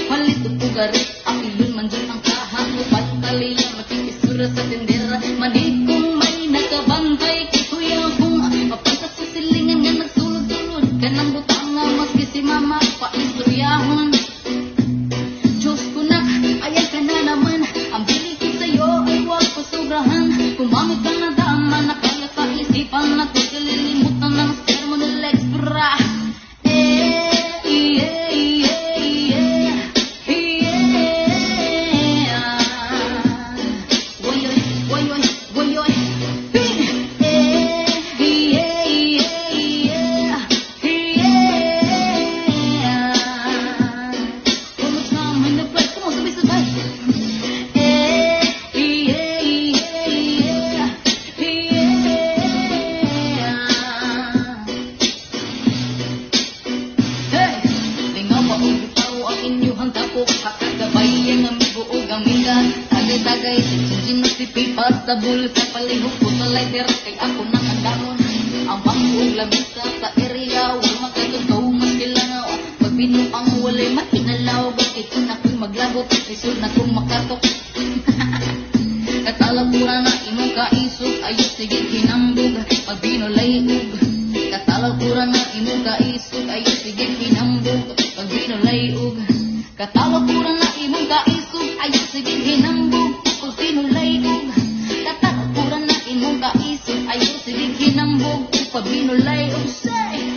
palit o pugarit. Apilon man dyan ang kahalupat. Talila makikisura sa tindera. Manig kung may nakabantay kay kuya kong mapantas sa silingan nga nagsulod-sulod. Kanang butang nga maski si mama paistoryahon. Diyos ko na, ayan ka na naman. Ang bilig ko sa'yo ay huwag pasobrahan. Kumamit ka na dama, nakaya kaisipan na kalilimutan ng sermo ng legs bra. Tagay, sinasipipas, tabul sa palihog ko sa lighter, kay ako nakadaron. Ang bangkong lamisa sa area, wala magkatugaw, mas kilangaw. Pag binuang walay makinalaw, bakit ko na kong maglabot, isod na kong makatok. Katalagura na imong kaisog, ayos sige kinambog, pag binulay ug. Katalagura na imong kaisog, ayos sige kinambog, pag binulay ug. Katalagura na imong kaisog, ayos sige kinambog. Katalagura na imong kaisog, ayos sige kinambog, pag binulay ug say.